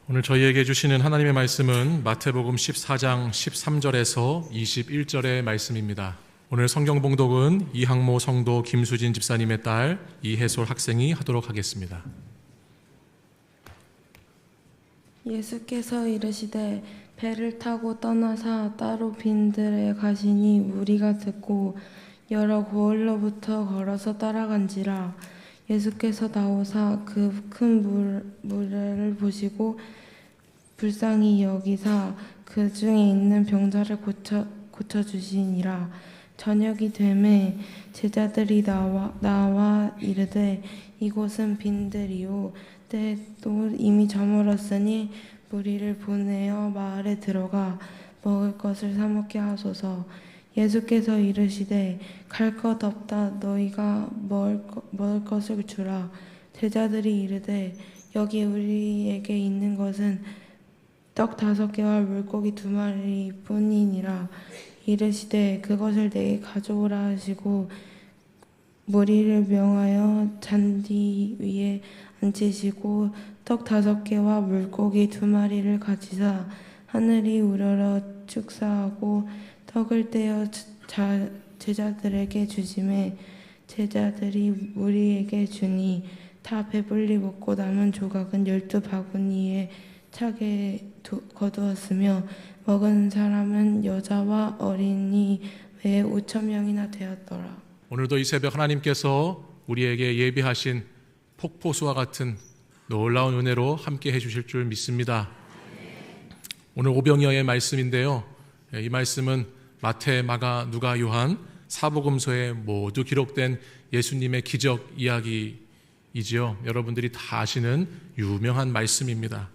오늘 저희에게 주시는 하나님의 말씀은 마태복음 14장 13절에서 21절의 말씀입니다. 오늘 성경 봉독은 이항모 성도 김수진 집사님의 딸 이혜솔 학생이 하도록 하겠습니다. 예수께서 이르시되 배를 타고 떠나사 따로 빈들에 가시니 무리가 듣고 여러 고을로부터 걸어서 따라간지라. 예수께서 나오사 그 큰 무리를 보시고 불쌍히 여기사 그 중에 있는 병자를 고쳐 주시니라. 저녁이 되매 제자들이 나와 이르되 이곳은 빈들이요 때도 이미 저물었으니 무리를 보내어 마을에 들어가 먹을 것을 사 먹게 하소서. 예수께서 이르시되 갈 것 없다. 너희가 먹을 것을 주라. 제자들이 이르되 여기 우리에게 있는 것은 떡 5개와 물고기 2마리 뿐이니라. 이르시되 그것을 내게 가져오라 하시고 무리를 명하여 잔디 위에 앉히시고 떡 5개와 물고기 2마리를 가지사 하늘이 우러러 축사하고 떡을 떼어 제자들에게 주시매 제자들이 무리에게 주니 다 배불리 먹고 남은 조각은 12바구니에 차게 거두었으며 먹은 사람은 여자와 어린이 외에 5,000명이나 되었더라. 오늘도 이 새벽 하나님께서 우리에게 예비하신 폭포수와 같은 놀라운 은혜로 함께 해주실 줄 믿습니다. 오늘 오병이어의 말씀인데요, 이 말씀은 마태, 마가, 누가, 요한 사복음서에 모두 기록된 예수님의 기적 이야기이지요. 여러분들이 다 아시는 유명한 말씀입니다.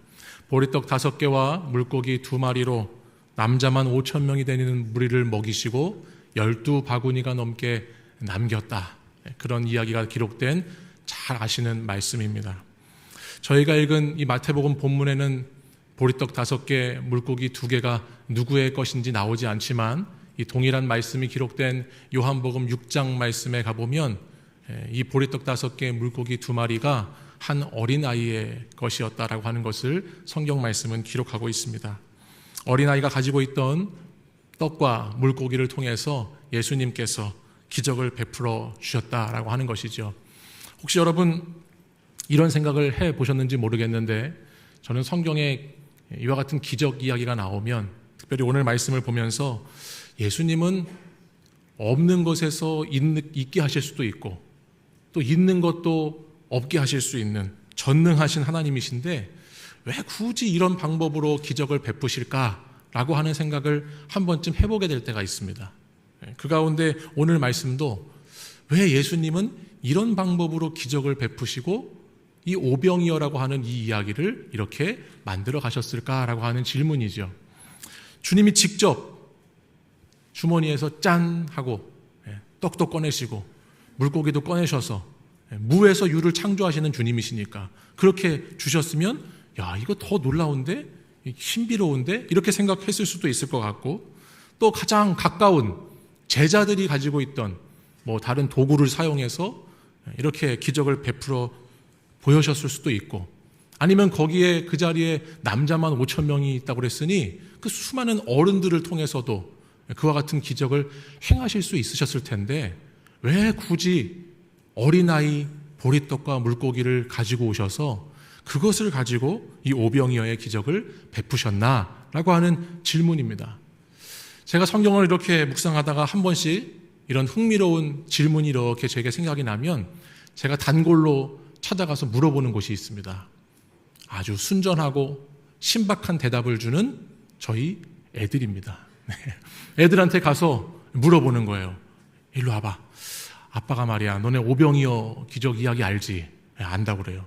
보리떡 5개와 물고기 2마리로 남자만 5,000명이 되는 무리를 먹이시고 12바구니가 넘게 남겼다. 그런 이야기가 기록된 잘 아시는 말씀입니다. 저희가 읽은 이 마태복음 본문에는 보리떡 5개, 물고기 2개가 누구의 것인지 나오지 않지만 이 동일한 말씀이 기록된 요한복음 6장 말씀에 가보면 이 보리떡 5개, 물고기 2마리가 한 어린아이의 것이었다라고 하는 것을 성경 말씀은 기록하고 있습니다. 어린아이가 가지고 있던 떡과 물고기를 통해서 예수님께서 기적을 베풀어 주셨다라고 하는 것이죠. 혹시 여러분 이런 생각을 해보셨는지 모르겠는데 저는 성경에 이와 같은 기적 이야기가 나오면 특별히 오늘 말씀을 보면서 예수님은 없는 것에서 있게 하실 수도 있고 또 있는 것도 없게 하실 수 있는 전능하신 하나님이신데 왜 굳이 이런 방법으로 기적을 베푸실까라고 하는 생각을 한 번쯤 해보게 될 때가 있습니다. 그 가운데 오늘 말씀도 왜 예수님은 이런 방법으로 기적을 베푸시고 이 오병이어라고 하는 이 이야기를 이렇게 만들어 가셨을까라고 하는 질문이죠. 주님이 직접 주머니에서 짠 하고 떡도 꺼내시고 물고기도 꺼내셔서 무에서 유를 창조하시는 주님이시니까 그렇게 주셨으면 야 이거 더 놀라운데 신비로운데 이렇게 생각했을 수도 있을 것 같고 또 가장 가까운 제자들이 가지고 있던 다른 도구를 사용해서 이렇게 기적을 베풀어 보여셨을 수도 있고 아니면 거기에 그 자리에 남자만 5,000명이 있다고 그랬으니 그 수많은 어른들을 통해서도 그와 같은 기적을 행하실 수 있으셨을 텐데 왜 굳이 어린아이 보리떡과 물고기를 가지고 오셔서 그것을 가지고 이 오병이어의 기적을 베푸셨나라고 하는 질문입니다. 제가 성경을 이렇게 묵상하다가 한 번씩 이런 흥미로운 질문이 이렇게 제게 생각이 나면 제가 단골로 찾아가서 물어보는 곳이 있습니다. 아주 순전하고 신박한 대답을 주는 저희 애들입니다. 애들한테 가서 물어보는 거예요. 일로 와봐. 아빠가 말이야 너네 오병이어 기적 이야기 알지? 안다고 그래요.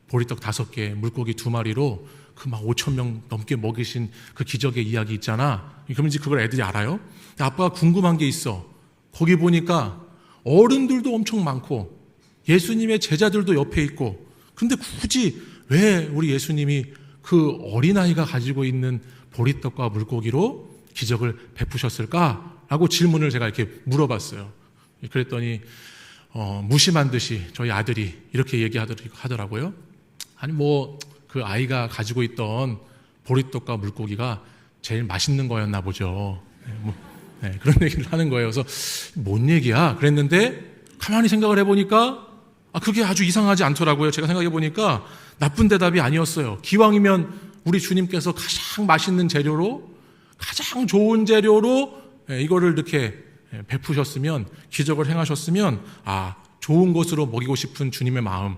보리떡 5개, 물고기 2마리로 그 막 5,000명 넘게 먹이신 그 기적의 이야기 있잖아. 그럼 이제 그걸 애들이 알아요? 아빠가 궁금한 게 있어. 거기 보니까 어른들도 엄청 많고 예수님의 제자들도 옆에 있고 근데 굳이 왜 우리 예수님이 그 어린아이가 가지고 있는 보리떡과 물고기로 기적을 베푸셨을까라고 질문을 제가 이렇게 물어봤어요. 그랬더니 무심한 듯이 저희 아들이 이렇게 얘기하더라고요. 아니 그 아이가 가지고 있던 보리떡과 물고기가 제일 맛있는 거였나 보죠. 그런 얘기를 하는 거예요. 그래서 뭔 얘기야? 그랬는데 가만히 생각을 해보니까 그게 아주 이상하지 않더라고요. 제가 생각해 보니까 나쁜 대답이 아니었어요. 기왕이면 우리 주님께서 가장 맛있는 재료로, 가장 좋은 재료로 이거를 이렇게 베푸셨으면, 기적을 행하셨으면 좋은 것으로 먹이고 싶은 주님의 마음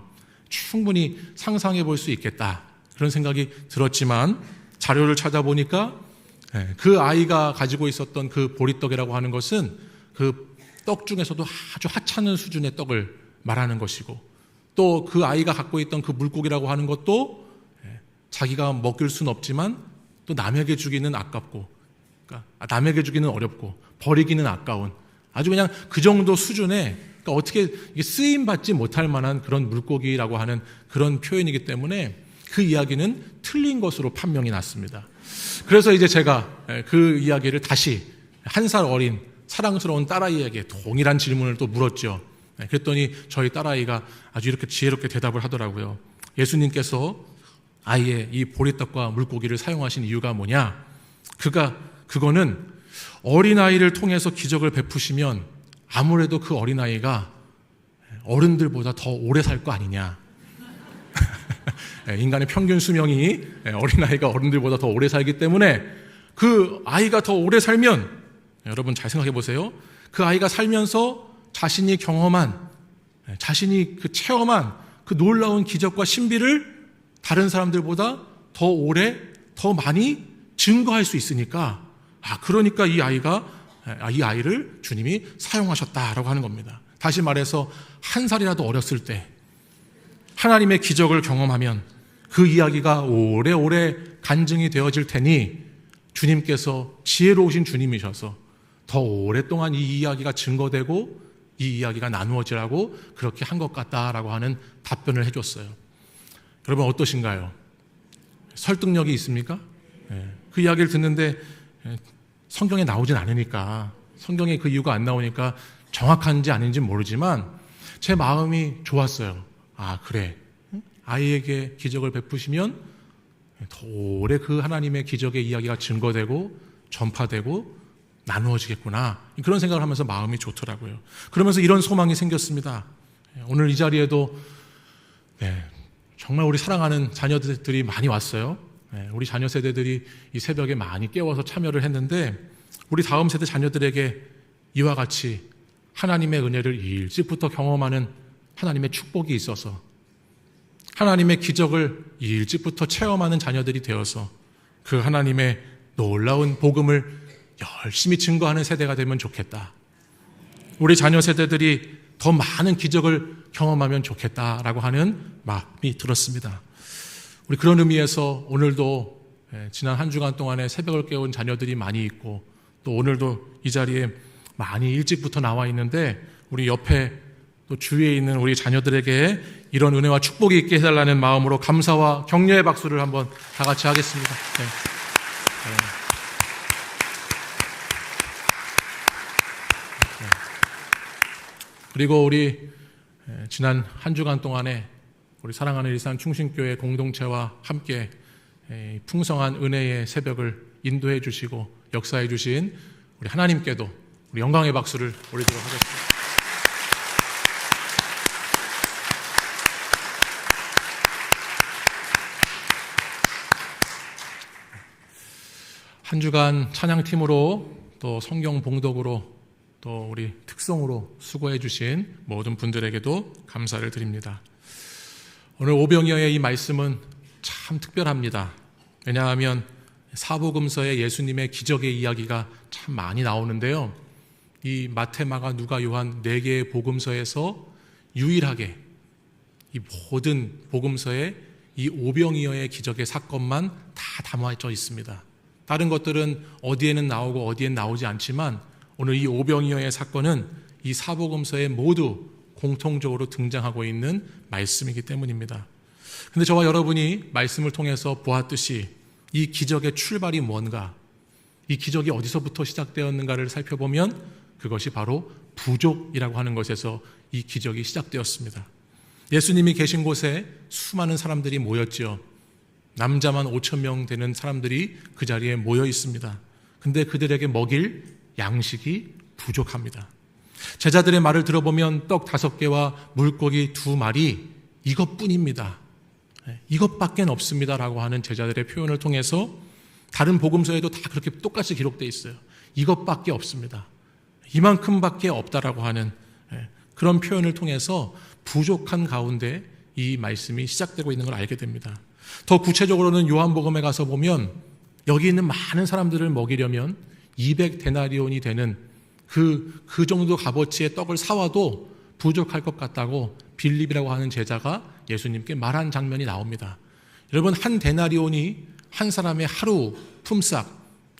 충분히 상상해 볼 수 있겠다, 그런 생각이 들었지만 자료를 찾아보니까 그 아이가 가지고 있었던 그 보리떡이라고 하는 것은 그 떡 중에서도 아주 하찮은 수준의 떡을 말하는 것이고, 또 그 아이가 갖고 있던 그 물고기라고 하는 것도 자기가 먹을 수는 없지만 또 남에게 주기는 아깝고, 그러니까 남에게 주기는 어렵고 버리기는 아까운, 아주 그냥 그 정도 수준의, 그러니까 어떻게 쓰임 받지 못할 만한 그런 물고기라고 하는 그런 표현이기 때문에 그 이야기는 틀린 것으로 판명이 났습니다. 그래서 이제 제가 그 이야기를 다시 1살 어린 사랑스러운 딸아이에게 동일한 질문을 또 물었죠. 그랬더니 저희 딸아이가 아주 이렇게 지혜롭게 대답을 하더라고요. 예수님께서 아이의 이 보리떡과 물고기를 사용하신 이유가 뭐냐? 그거는 어린아이를 통해서 기적을 베푸시면 아무래도 그 어린아이가 어른들보다 더 오래 살 거 아니냐. 인간의 평균 수명이 어린아이가 어른들보다 더 오래 살기 때문에 그 아이가 더 오래 살면, 여러분 잘 생각해 보세요. 그 아이가 살면서 자신이 경험한, 자신이 체험한 그 놀라운 기적과 신비를 다른 사람들보다 더 오래, 더 많이 증거할 수 있으니까, 그러니까 이 아이를 주님이 사용하셨다라고 하는 겁니다. 다시 말해서 1살이라도 어렸을 때 하나님의 기적을 경험하면 그 이야기가 오래오래 간증이 되어질 테니, 주님께서 지혜로우신 주님이셔서 더 오랫동안 이 이야기가 증거되고 이 이야기가 나누어지라고 그렇게 한 것 같다라고 하는 답변을 해줬어요. 여러분 어떠신가요? 설득력이 있습니까? 그 이야기를 듣는데 성경에 나오진 않으니까, 성경에 그 이유가 안 나오니까 정확한지 아닌지 모르지만 제 마음이 좋았어요. 그래, 아이에게 기적을 베푸시면 더 오래 그 하나님의 기적의 이야기가 증거되고 전파되고 나누어지겠구나, 그런 생각을 하면서 마음이 좋더라고요. 그러면서 이런 소망이 생겼습니다. 오늘 이 자리에도 정말 우리 사랑하는 자녀들이 많이 왔어요. 우리 자녀 세대들이 이 새벽에 많이 깨워서 참여를 했는데, 우리 다음 세대 자녀들에게 이와 같이 하나님의 은혜를 일찍부터 경험하는 하나님의 축복이 있어서, 하나님의 기적을 일찍부터 체험하는 자녀들이 되어서 그 하나님의 놀라운 복음을 열심히 증거하는 세대가 되면 좋겠다. 우리 자녀 세대들이 더 많은 기적을 경험하면 좋겠다라고 하는 마음이 들었습니다. 우리 그런 의미에서 오늘도 지난 한 주간 동안에 새벽을 깨운 자녀들이 많이 있고, 또 오늘도 이 자리에 많이 일찍부터 나와 있는데, 우리 옆에 또 주위에 있는 우리 자녀들에게 이런 은혜와 축복이 있게 해달라는 마음으로 감사와 격려의 박수를 한번 다 같이 하겠습니다. 그리고 우리 지난 한 주간 동안에 우리 사랑하는 일산 충신교회 공동체와 함께 풍성한 은혜의 새벽을 인도해 주시고 역사해 주신 우리 하나님께도 우리 영광의 박수를 올리도록 하겠습니다. 한 주간 찬양팀으로 또 성경 봉독으로 또 우리 특송으로 수고해 주신 모든 분들에게도 감사를 드립니다. 오늘 오병이어의 이 말씀은 참 특별합니다. 왜냐하면 사복음서에 예수님의 기적의 이야기가 참 많이 나오는데요, 이 마태, 마가, 누가, 요한 4개의 복음서에서 유일하게 이 모든 복음서에 이 오병이어의 기적의 사건만 다 담아져 있습니다. 다른 것들은 어디에는 나오고 어디엔 나오지 않지만 오늘 이 오병이어의 사건은 이 사복음서에 모두 공통적으로 등장하고 있는 말씀이기 때문입니다. 그런데 저와 여러분이 말씀을 통해서 보았듯이 이 기적의 출발이 뭔가, 이 기적이 어디서부터 시작되었는가를 살펴보면 그것이 바로 부족이라고 하는 것에서 이 기적이 시작되었습니다. 예수님이 계신 곳에 수많은 사람들이 모였지요. 남자만 5,000명 되는 사람들이 그 자리에 모여 있습니다. 근데 그들에게 먹일 양식이 부족합니다. 제자들의 말을 들어보면 떡 5개와 물고기 2마리 이것뿐입니다. 이것밖에 없습니다라고 하는 제자들의 표현을 통해서 다른 복음서에도 다 그렇게 똑같이 기록되어 있어요. 이것밖에 없습니다. 이만큼밖에 없다라고 하는 그런 표현을 통해서 부족한 가운데 이 말씀이 시작되고 있는 걸 알게 됩니다. 더 구체적으로는 요한복음에 가서 보면 여기 있는 많은 사람들을 먹이려면 200데나리온이 되는 그 정도 값어치의 떡을 사와도 부족할 것 같다고 빌립이라고 하는 제자가 예수님께 말한 장면이 나옵니다. 여러분, 한 데나리온이 한 사람의 하루 품삯,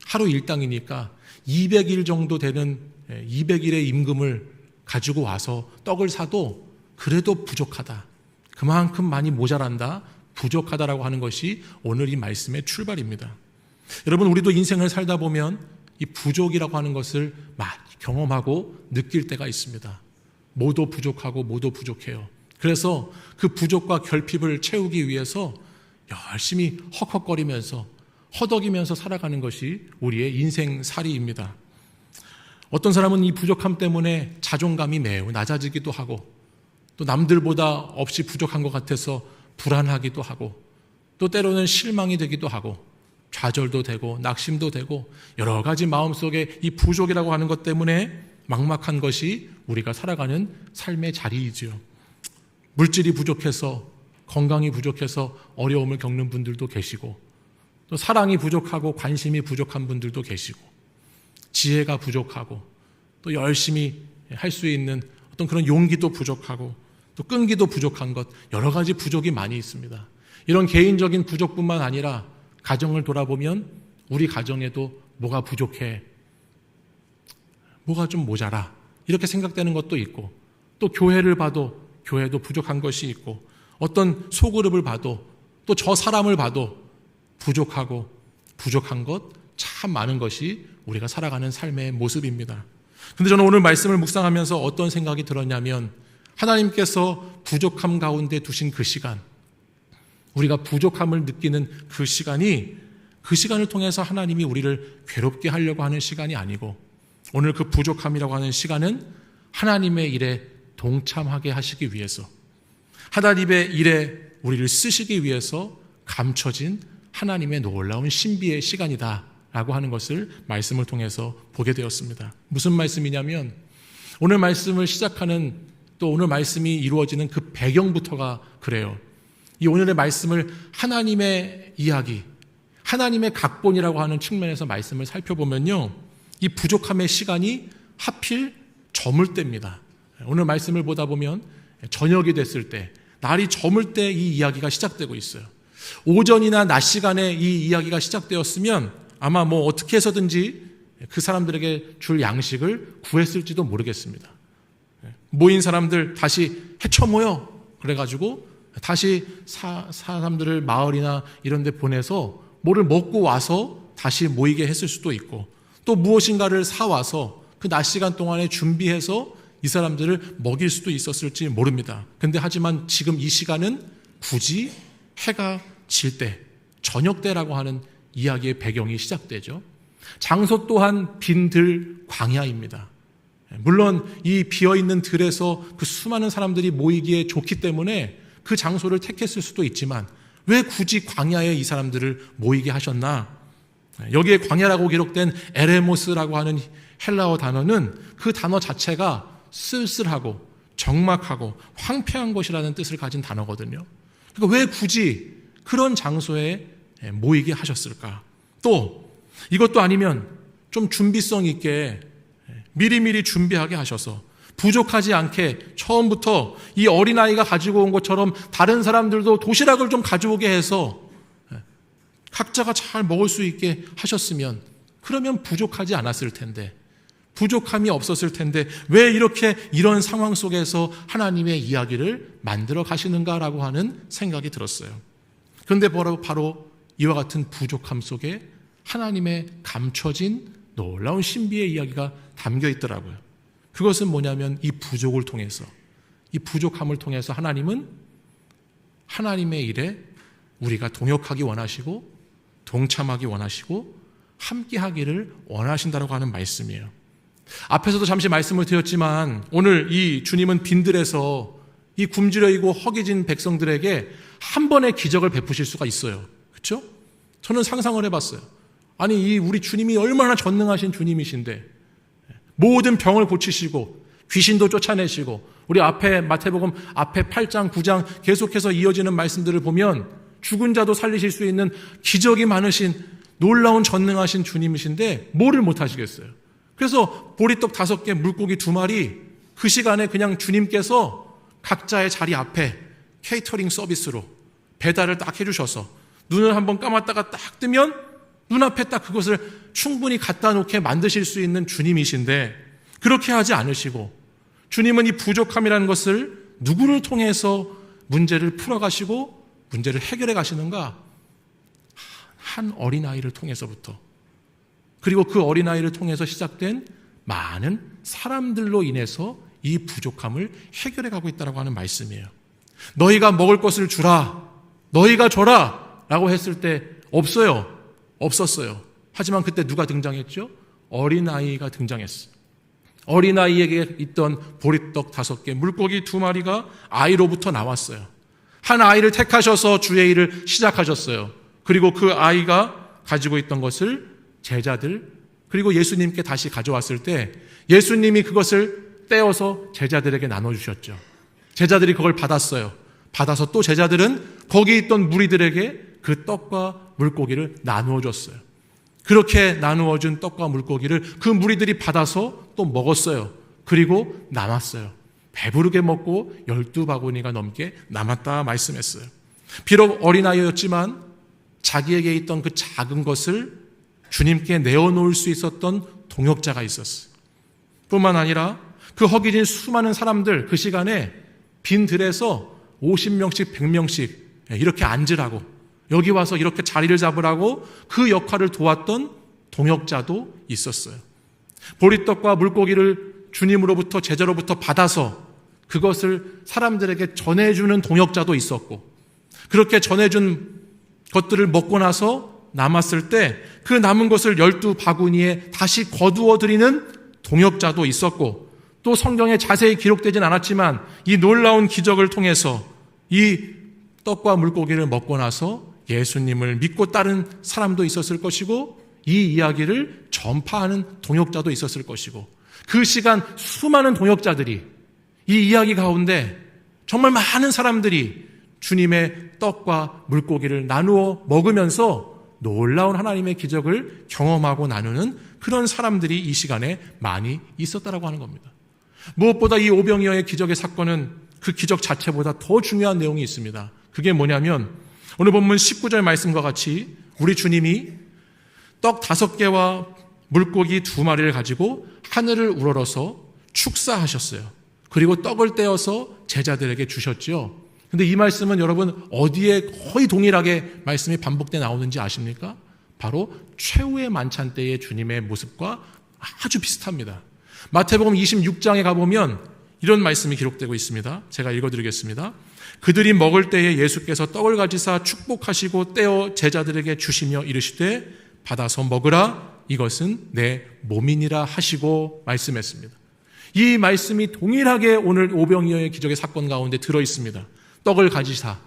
하루 일당이니까 200일 정도 되는 200일의 임금을 가지고 와서 떡을 사도 그래도 부족하다. 그만큼 많이 모자란다. 부족하다라고 하는 것이 오늘 이 말씀의 출발입니다. 여러분, 우리도 인생을 살다 보면 이 부족이라고 하는 것을 많이 경험하고 느낄 때가 있습니다. 뭐도 부족하고 뭐도 부족해요. 그래서 그 부족과 결핍을 채우기 위해서 열심히 헉헉거리면서 허덕이면서 살아가는 것이 우리의 인생살이입니다. 어떤 사람은 이 부족함 때문에 자존감이 매우 낮아지기도 하고 또 남들보다 없이 부족한 것 같아서 불안하기도 하고 또 때로는 실망이 되기도 하고 좌절도 되고 낙심도 되고 여러 가지 마음속에 이 부족이라고 하는 것 때문에 막막한 것이 우리가 살아가는 삶의 자리이지요. 물질이 부족해서 건강이 부족해서 어려움을 겪는 분들도 계시고 또 사랑이 부족하고 관심이 부족한 분들도 계시고 지혜가 부족하고 또 열심히 할 수 있는 어떤 그런 용기도 부족하고 또 끈기도 부족한 것 여러 가지 부족이 많이 있습니다. 이런 개인적인 부족뿐만 아니라 가정을 돌아보면 우리 가정에도 뭐가 부족해, 뭐가 좀 모자라 이렇게 생각되는 것도 있고 또 교회를 봐도 교회도 부족한 것이 있고 어떤 소그룹을 봐도 또 저 사람을 봐도 부족하고 부족한 것 참 많은 것이 우리가 살아가는 삶의 모습입니다. 그런데 저는 오늘 말씀을 묵상하면서 어떤 생각이 들었냐면 하나님께서 부족함 가운데 두신 그 시간, 우리가 부족함을 느끼는 그 시간을 통해서 하나님이 우리를 괴롭게 하려고 하는 시간이 아니고 오늘 그 부족함이라고 하는 시간은 하나님의 일에 동참하게 하시기 위해서 하나님의 일에 우리를 쓰시기 위해서 감춰진 하나님의 놀라운 신비의 시간이다라고 하는 것을 말씀을 통해서 보게 되었습니다. 무슨 말씀이냐면 오늘 말씀을 시작하는 또 오늘 말씀이 이루어지는 그 배경부터가 그래요. 이 오늘의 말씀을 하나님의 이야기, 하나님의 각본이라고 하는 측면에서 말씀을 살펴보면요. 이 부족함의 시간이 하필 저물 때입니다. 오늘 말씀을 보다 보면 저녁이 됐을 때, 날이 저물 때 이 이야기가 시작되고 있어요. 오전이나 낮 시간에 이 이야기가 시작되었으면 아마 뭐 어떻게 해서든지 그 사람들에게 줄 양식을 구했을지도 모르겠습니다. 모인 사람들 다시 헤쳐 모여 그래가지고 다시 사람들을 마을이나 이런 데 보내서 뭐를 먹고 와서 다시 모이게 했을 수도 있고 또 무엇인가를 사와서 그 낮 시간 동안에 준비해서 이 사람들을 먹일 수도 있었을지 모릅니다. 근데 하지만 지금 이 시간은 굳이 해가 질 때, 저녁 때라고 하는 이야기의 배경이 시작되죠. 장소 또한 빈 들 광야입니다. 물론 이 비어있는 들에서 그 수많은 사람들이 모이기에 좋기 때문에 그 장소를 택했을 수도 있지만 왜 굳이 광야에 이 사람들을 모이게 하셨나? 여기에 광야라고 기록된 에레모스라고 하는 헬라어 단어는 그 단어 자체가 쓸쓸하고 적막하고 황폐한 것이라는 뜻을 가진 단어거든요. 그러니까 왜 굳이 그런 장소에 모이게 하셨을까? 또 이것도 아니면 좀 준비성 있게 미리미리 준비하게 하셔서 부족하지 않게 처음부터 이 어린아이가 가지고 온 것처럼 다른 사람들도 도시락을 좀 가져오게 해서 각자가 잘 먹을 수 있게 하셨으면 그러면 부족하지 않았을 텐데 부족함이 없었을 텐데 왜 이렇게 이런 상황 속에서 하나님의 이야기를 만들어 가시는가라고 하는 생각이 들었어요. 그런데 바로 이와 같은 부족함 속에 하나님의 감춰진 놀라운 신비의 이야기가 담겨 있더라고요. 그것은 뭐냐면 이 부족을 통해서 이 부족함을 통해서 하나님은 하나님의 일에 우리가 동역하기 원하시고 동참하기 원하시고 함께하기를 원하신다고 하는 말씀이에요. 앞에서도 잠시 말씀을 드렸지만 오늘 이 주님은 빈들에서 이 굶주려있고 허기진 백성들에게 한 번의 기적을 베푸실 수가 있어요. 그렇죠? 저는 상상을 해봤어요. 아니 이 우리 주님이 얼마나 전능하신 주님이신데 모든 병을 고치시고 귀신도 쫓아내시고 우리 앞에 마태복음 앞에 8장 9장 계속해서 이어지는 말씀들을 보면 죽은 자도 살리실 수 있는 기적이 많으신 놀라운 전능하신 주님이신데 뭐를 못하시겠어요. 그래서 보리떡 5개 물고기 2마리 그 시간에 그냥 주님께서 각자의 자리 앞에 케이터링 서비스로 배달을 딱 해주셔서 눈을 한번 감았다가 딱 뜨면 눈앞에 딱 그것을 충분히 갖다 놓게 만드실 수 있는 주님이신데 그렇게 하지 않으시고 주님은 이 부족함이라는 것을 누구를 통해서 문제를 풀어가시고 문제를 해결해 가시는가? 한 어린아이를 통해서부터 그리고 그 어린아이를 통해서 시작된 많은 사람들로 인해서 이 부족함을 해결해 가고 있다고 하는 말씀이에요. 너희가 먹을 것을 주라, 너희가 줘라 라고 했을 때 없었어요. 하지만 그때 누가 등장했죠? 어린아이가 등장했어요. 어린아이에게 있던 보리떡 5개, 물고기 2마리가 아이로부터 나왔어요. 한 아이를 택하셔서 주의 일을 시작하셨어요. 그리고 그 아이가 가지고 있던 것을 제자들 그리고 예수님께 다시 가져왔을 때 예수님이 그것을 떼어서 제자들에게 나눠주셨죠. 제자들이 그걸 받았어요. 받아서 또 제자들은 거기 있던 무리들에게 그 떡과 물고기를 나누어 줬어요. 그렇게 나누어준 떡과 물고기를 그 무리들이 받아서 또 먹었어요. 그리고 남았어요. 배부르게 먹고 12바구니가 넘게 남았다 말씀했어요. 비록 어린아이였지만 자기에게 있던 그 작은 것을 주님께 내어놓을 수 있었던 동역자가 있었어요. 뿐만 아니라 그 허기진 수많은 사람들 그 시간에 빈 들에서 50명씩 100명씩 이렇게 앉으라고 여기 와서 이렇게 자리를 잡으라고 그 역할을 도왔던 동역자도 있었어요. 보리떡과 물고기를 주님으로부터 제자로부터 받아서 그것을 사람들에게 전해주는 동역자도 있었고 그렇게 전해준 것들을 먹고 나서 남았을 때 그 남은 것을 12바구니에 다시 거두어 드리는 동역자도 있었고 또 성경에 자세히 기록되진 않았지만 이 놀라운 기적을 통해서 이 떡과 물고기를 먹고 나서 예수님을 믿고 따른 사람도 있었을 것이고 이 이야기를 전파하는 동역자도 있었을 것이고 그 시간 수많은 동역자들이 이 이야기 가운데 정말 많은 사람들이 주님의 떡과 물고기를 나누어 먹으면서 놀라운 하나님의 기적을 경험하고 나누는 그런 사람들이 이 시간에 많이 있었다라고 하는 겁니다. 무엇보다 이 오병이어의 기적의 사건은 그 기적 자체보다 더 중요한 내용이 있습니다. 그게 뭐냐면 오늘 본문 19절 말씀과 같이 우리 주님이 떡 5개와 물고기 2마리를 가지고 하늘을 우러러서 축사하셨어요. 그리고 떡을 떼어서 제자들에게 주셨죠. 근데 이 말씀은 여러분 어디에 거의 동일하게 말씀이 반복돼 나오는지 아십니까? 바로 최후의 만찬 때의 주님의 모습과 아주 비슷합니다. 마태복음 26장에 가보면 이런 말씀이 기록되고 있습니다. 제가 읽어드리겠습니다. 그들이 먹을 때에 예수께서 떡을 가지사 축복하시고 떼어 제자들에게 주시며 이르시되 받아서 먹으라 이것은 내 몸이니라 하시고 말씀했습니다. 이 말씀이 동일하게 오늘 오병이어의 기적의 사건 가운데 들어있습니다. 떡을 가지사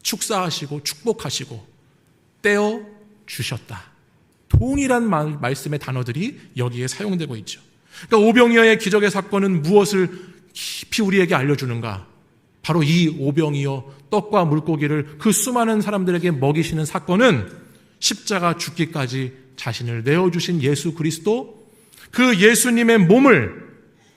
축사하시고 축복하시고 떼어 주셨다. 동일한 말씀의 단어들이 여기에 사용되고 있죠. 그러니까 오병이어의 기적의 사건은 무엇을 깊이 우리에게 알려주는가? 바로 이 오병이어 떡과 물고기를 그 수많은 사람들에게 먹이시는 사건은 십자가 죽기까지 자신을 내어주신 예수 그리스도 그 예수님의 몸을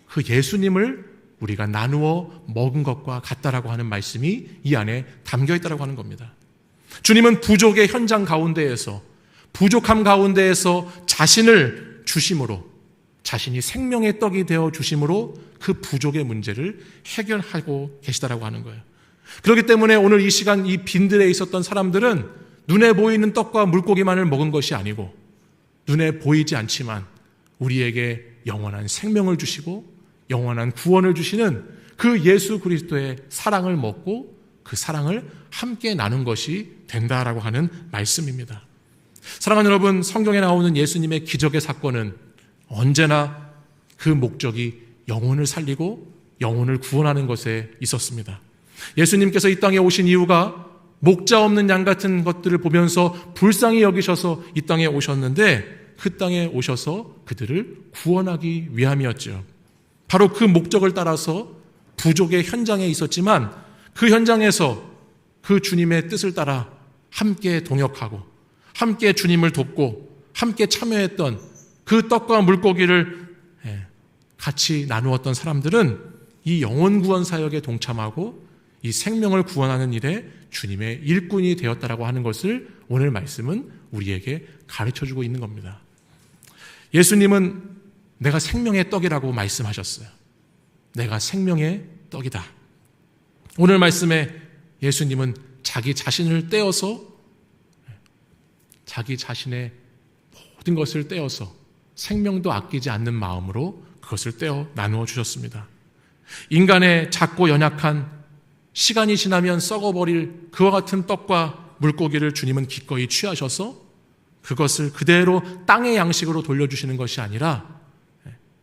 그 예수님을 우리가 나누어 먹은 것과 같다라고 하는 말씀이 이 안에 담겨 있다라고 하는 겁니다. 주님은 부족의 현장 가운데에서 부족함 가운데에서 자신을 주심으로 자신이 생명의 떡이 되어 주심으로 그 부족의 문제를 해결하고 계시다라고 하는 거예요. 그렇기 때문에 오늘 이 시간 이 빈들에 있었던 사람들은 눈에 보이는 떡과 물고기만을 먹은 것이 아니고 눈에 보이지 않지만 우리에게 영원한 생명을 주시고 영원한 구원을 주시는 그 예수 그리스도의 사랑을 먹고 그 사랑을 함께 나눈 것이 된다라고 하는 말씀입니다. 사랑하는 여러분, 성경에 나오는 예수님의 기적의 사건은 언제나 그 목적이 영혼을 살리고 영혼을 구원하는 것에 있었습니다. 예수님께서 이 땅에 오신 이유가 목자 없는 양 같은 것들을 보면서 불쌍히 여기셔서 이 땅에 오셨는데, 그 땅에 오셔서 그들을 구원하기 위함이었죠. 바로 그 목적을 따라서 부족의 현장에 있었지만, 그 현장에서 그 주님의 뜻을 따라 함께 동역하고 함께 주님을 돕고 함께 참여했던 그 떡과 물고기를 같이 나누었던 사람들은 이 영혼 구원 사역에 동참하고 이 생명을 구원하는 일에 주님의 일꾼이 되었다라고 하는 것을 오늘 말씀은 우리에게 가르쳐주고 있는 겁니다. 예수님은 내가 생명의 떡이라고 말씀하셨어요. 내가 생명의 떡이다. 오늘 말씀에 예수님은 자기 자신을 떼어서, 자기 자신의 모든 것을 떼어서 생명도 아끼지 않는 마음으로 그것을 떼어 나누어 주셨습니다. 인간의 작고 연약한, 시간이 지나면 썩어버릴 그와 같은 떡과 물고기를 주님은 기꺼이 취하셔서 그것을 그대로 땅의 양식으로 돌려주시는 것이 아니라,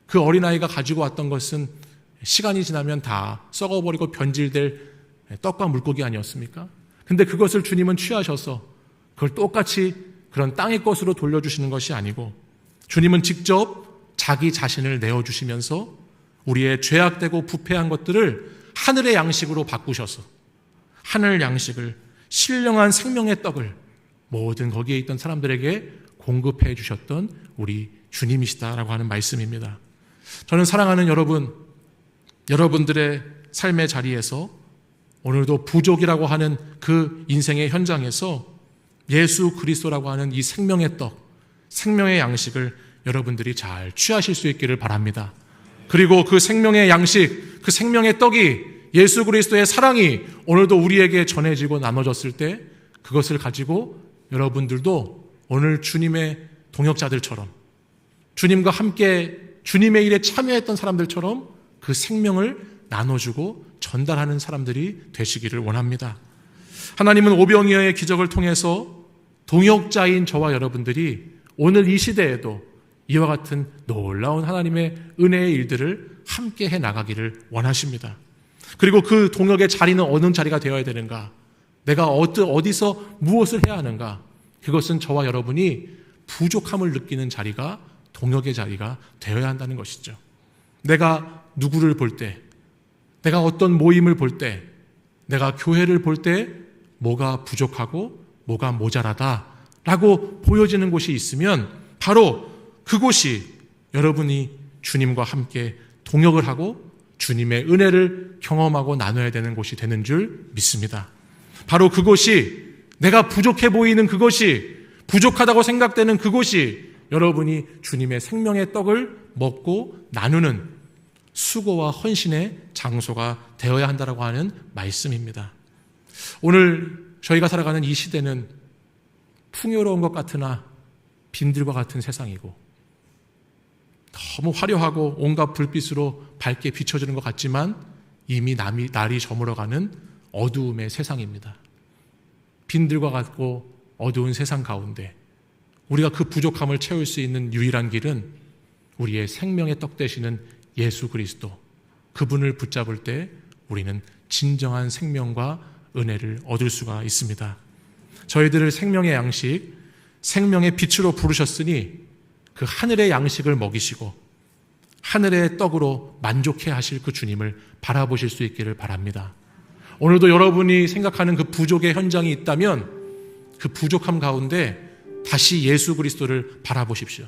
그 어린아이가 가지고 왔던 것은 시간이 지나면 다 썩어버리고 변질될 떡과 물고기 아니었습니까? 근데 그것을 주님은 취하셔서 그걸 똑같이 그런 땅의 것으로 돌려주시는 것이 아니고, 주님은 직접 자기 자신을 내어주시면서 우리의 죄악되고 부패한 것들을 하늘의 양식으로 바꾸셔서 하늘 양식을, 신령한 생명의 떡을 모든 거기에 있던 사람들에게 공급해 주셨던 우리 주님이시다라고 하는 말씀입니다. 저는 사랑하는 여러분, 여러분들의 삶의 자리에서 오늘도 부족이라고 하는 그 인생의 현장에서 예수 그리스도라고 하는 이 생명의 떡, 생명의 양식을 여러분들이 잘 취하실 수 있기를 바랍니다. 그리고 그 생명의 양식, 그 생명의 떡이, 예수 그리스도의 사랑이 오늘도 우리에게 전해지고 나눠졌을 때, 그것을 가지고 여러분들도 오늘 주님의 동역자들처럼, 주님과 함께 주님의 일에 참여했던 사람들처럼 그 생명을 나눠주고 전달하는 사람들이 되시기를 원합니다. 하나님은 오병이어의 기적을 통해서 동역자인 저와 여러분들이 오늘 이 시대에도 이와 같은 놀라운 하나님의 은혜의 일들을 함께 해 나가기를 원하십니다. 그리고 그 동역의 자리는 어느 자리가 되어야 되는가? 내가 어디서 무엇을 해야 하는가? 그것은 저와 여러분이 부족함을 느끼는 자리가 동역의 자리가 되어야 한다는 것이죠. 내가 누구를 볼 때, 내가 어떤 모임을 볼 때, 내가 교회를 볼 때 뭐가 부족하고 뭐가 모자라다라고 보여지는 곳이 있으면 바로 그곳이 여러분이 주님과 함께 동역을 하고 주님의 은혜를 경험하고 나눠야 되는 곳이 되는 줄 믿습니다. 바로 그곳이, 내가 부족해 보이는 그것이, 부족하다고 생각되는 그곳이 여러분이 주님의 생명의 떡을 먹고 나누는 수고와 헌신의 장소가 되어야 한다고 하는 말씀입니다. 오늘 저희가 살아가는 이 시대는 풍요로운 것 같으나 빈들과 같은 세상이고, 너무 화려하고 온갖 불빛으로 밝게 비춰지는 것 같지만 이미 날이 저물어가는 어두움의 세상입니다. 빈들과 같고 어두운 세상 가운데 우리가 그 부족함을 채울 수 있는 유일한 길은 우리의 생명의 떡 되시는 예수 그리스도, 그분을 붙잡을 때 우리는 진정한 생명과 은혜를 얻을 수가 있습니다. 저희들을 생명의 양식, 생명의 빛으로 부르셨으니 그 하늘의 양식을 먹이시고 하늘의 떡으로 만족해 하실 그 주님을 바라보실 수 있기를 바랍니다. 오늘도 여러분이 생각하는 그 부족의 현장이 있다면 그 부족함 가운데 다시 예수 그리스도를 바라보십시오.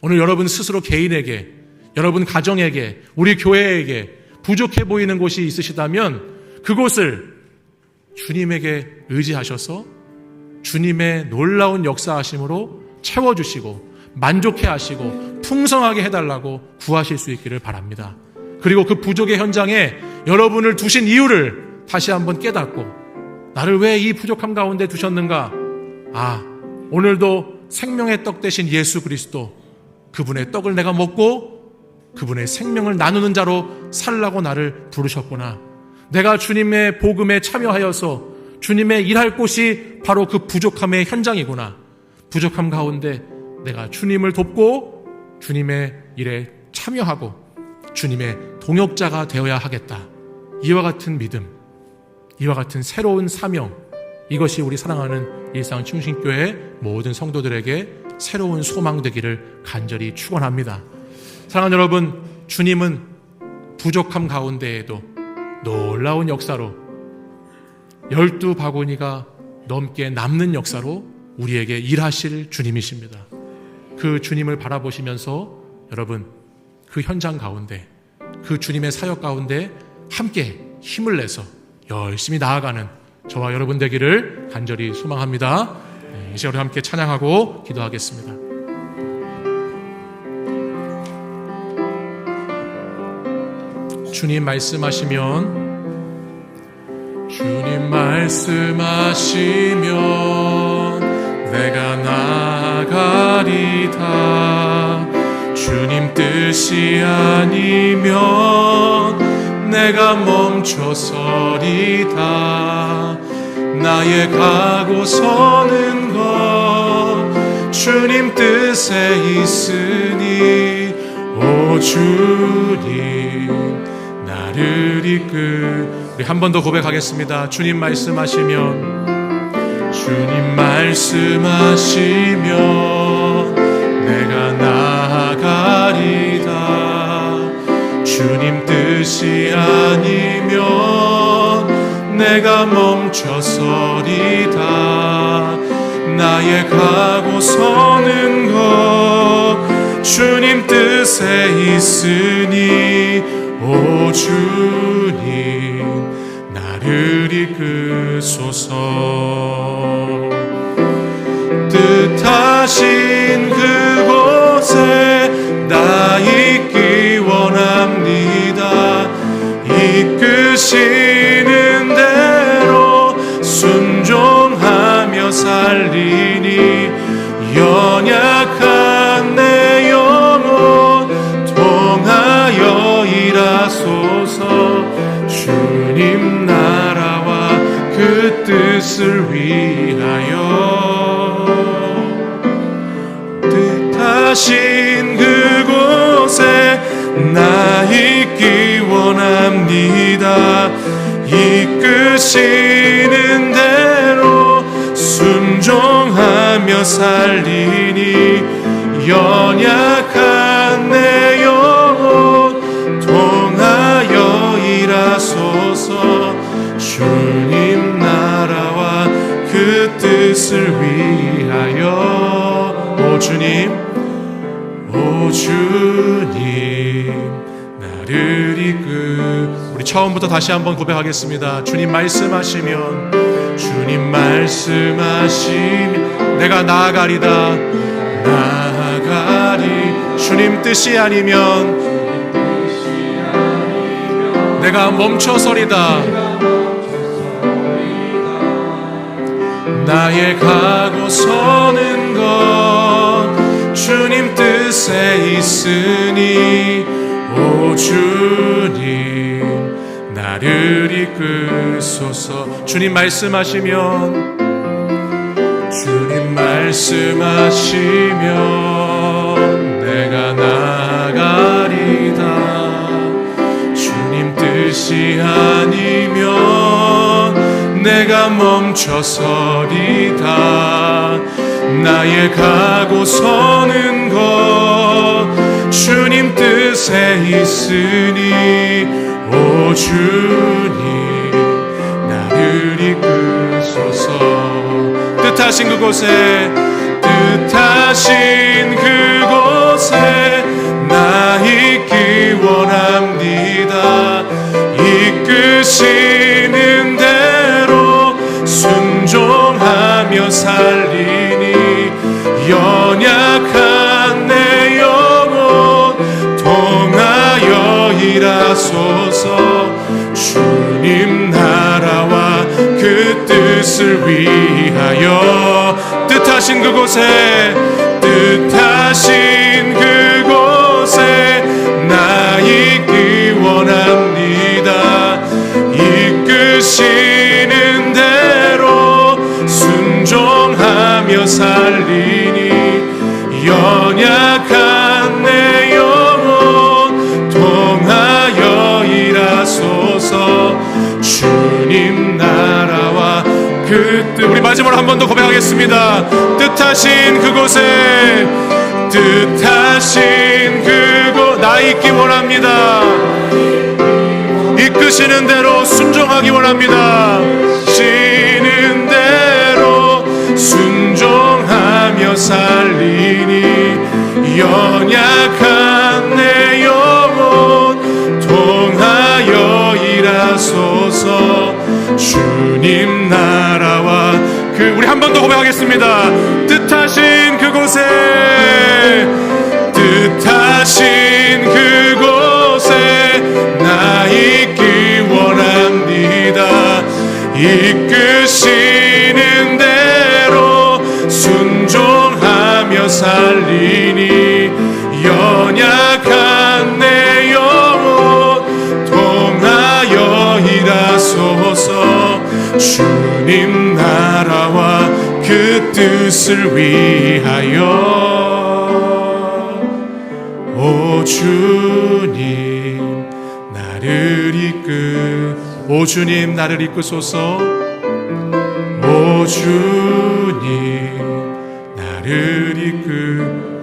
오늘 여러분 스스로 개인에게, 여러분 가정에게, 우리 교회에게 부족해 보이는 곳이 있으시다면 그곳을 주님에게 의지하셔서 주님의 놀라운 역사하심으로 채워주시고 만족해 하시고 풍성하게 해달라고 구하실 수 있기를 바랍니다. 그리고 그 부족의 현장에 여러분을 두신 이유를 다시 한번 깨닫고, 나를 왜 이 부족함 가운데 두셨는가? 오늘도 생명의 떡 대신 예수 그리스도, 그분의 떡을 내가 먹고 그분의 생명을 나누는 자로 살라고 나를 부르셨구나. 내가 주님의 복음에 참여하여서 주님의 일할 곳이 바로 그 부족함의 현장이구나. 부족함 가운데 내가 주님을 돕고 주님의 일에 참여하고 주님의 동역자가 되어야 하겠다. 이와 같은 믿음, 이와 같은 새로운 사명, 이것이 우리 사랑하는 일상충신교회 모든 성도들에게 새로운 소망 되기를 간절히 축원합니다. 사랑하는 여러분, 주님은 부족함 가운데에도 놀라운 역사로 12바구니가 넘게 남는 역사로 우리에게 일하실 주님이십니다. 그 주님을 바라보시면서 여러분, 그 현장 가운데, 그 주님의 사역 가운데 함께 힘을 내서 열심히 나아가는 저와 여러분 되기를 간절히 소망합니다. 이 시간에 함께 찬양하고 기도하겠습니다. 주님 말씀하시면 내가 나아가리다. 주님 뜻이 아니면 내가 멈춰서리다. 나의 가고 서는 것 주님 뜻에 있으니 오 주님 나를 우리 한 번 더 고백하겠습니다. 주님 말씀하시면 내가 나아가리다. 주님 뜻이 아니면 내가 멈춰서리다. 나의 가고 서는 것 주님 뜻에 있으니 오 주님 나를 이끄소서. 뜻하신 그곳에 나 있기 원합니다. 이끄시는 대로 순종하며 살리니 연약한 내 영혼 통하여 일하소서. 주님 나라와 그 뜻을 위하여 뜻하신 그곳에 나 있기 원합니다. 이끄시는 대로 순종하며 살리니 연약한 내 영혼 통하여 일하소서. 주님 나라와 그 뜻을 위하여 오 주님 나를 우리 처음부터 다시 한번 고백하겠습니다. 주님 말씀하시면 내가 나아가리다. 주님 뜻이 아니면 내가 멈춰서리다. 나의 가고 서는 것 주님 뜻에 있으니 오 주님 나를 이끄소서. 주님 말씀하시면 내가 나아가리다. 주님 뜻이 아니면 내가 멈춰서리다. 나의 가고 서는 것 주님 뜻에 있으니 오 주님 나를 이끄소서. 뜻하신 그곳에 나 있기 원합니다. 이끄시는 대로 순종하며 살리니 연약한 내 영혼 통하여 일하소서. 주님 나라와 그 뜻을 위하여 뜻하신 그곳에 나 있기 원합니다. 우리 마지막으로 한 번 더 고백하겠습니다. 뜻하신 그곳에, 뜻하신 그곳 나 있기 원합니다. 이끄시는 대로 순종하기 원합니다. 이끄시는 대로 순종하며 살리니 연약한 내 영혼 통하여 일하소서. 주님 나라와 우리 한 번 더 고백하겠습니다. 뜻하신 그곳에, 뜻하신 그곳에 나 있기 원합니다. 이끄시는 대로 순종하며 살리니 연약한 내 영혼 통하여 일하소서. 주님 나라와 그 뜻을 위하여. 오 주님 나를 오 주님 나를 이끄소서. 오 주님 나를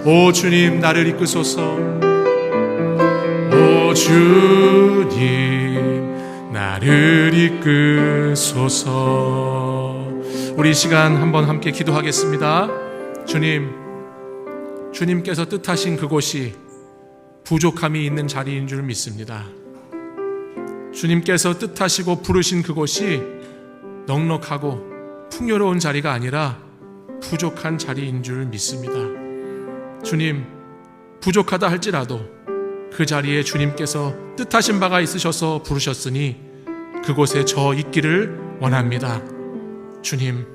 오 주님 나를 이끄소서. 오 주님 나를 이끄소서. 우리 이 시간 한번 함께 기도하겠습니다. 주님께서 뜻하신 그곳이 부족함이 있는 자리인 줄 믿습니다. 주님께서 뜻하시고 부르신 그곳이 넉넉하고 풍요로운 자리가 아니라 부족한 자리인 줄 믿습니다. 주님, 부족하다 할지라도 그 자리에 주님께서 뜻하신 바가 있으셔서 부르셨으니 그곳에 저 있기를 원합니다. 주님,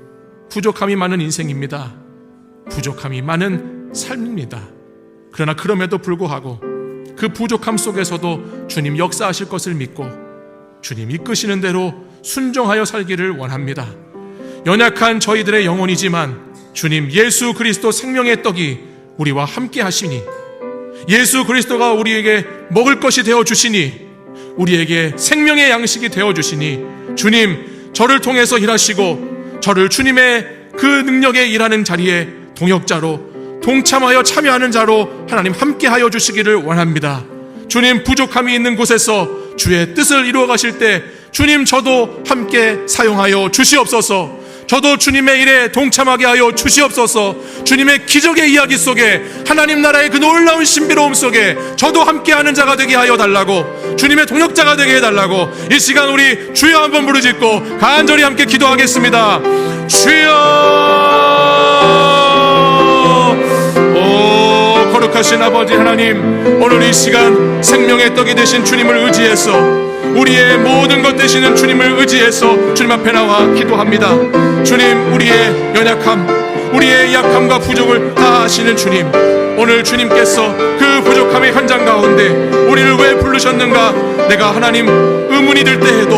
부족함이 많은 인생입니다. 부족함이 많은 삶입니다. 그러나 그럼에도 불구하고 그 부족함 속에서도 주님 역사하실 것을 믿고 주님 이끄시는 대로 순종하여 살기를 원합니다. 연약한 저희들의 영혼이지만 주님 예수 그리스도 생명의 떡이 우리와 함께 하시니, 예수 그리스도가 우리에게 먹을 것이 되어주시니, 우리에게 생명의 양식이 되어주시니, 주님 저를 통해서 일하시고 저를 주님의 그 능력에 일하는 자리에 동역자로 동참하여 참여하는 자로 하나님 함께하여 주시기를 원합니다. 주님 부족함이 있는 곳에서 주의 뜻을 이루어 가실 때 주님 저도 함께 사용하여 주시옵소서. 저도 주님의 일에 동참하게 하여 주시옵소서. 주님의 기적의 이야기 속에, 하나님 나라의 그 놀라운 신비로움 속에 저도 함께하는 자가 되게 하여 달라고, 주님의 동역자가 되게 해달라고 이 시간 우리 주여 한번 부르짖고 간절히 함께 기도하겠습니다. 주여, 오 거룩하신 아버지 하나님, 오늘 이 시간 생명의 떡이 되신 주님을 의지해서, 우리의 모든 것 되시는 주님을 의지해서 주님 앞에 나와 기도합니다. 주님, 우리의 연약함, 우리의 약함과 부족을 다 아시는 주님, 오늘 주님께서 그 부족함의 현장 가운데 우리를 왜 부르셨는가, 내가 하나님 의문이 들 때 해도,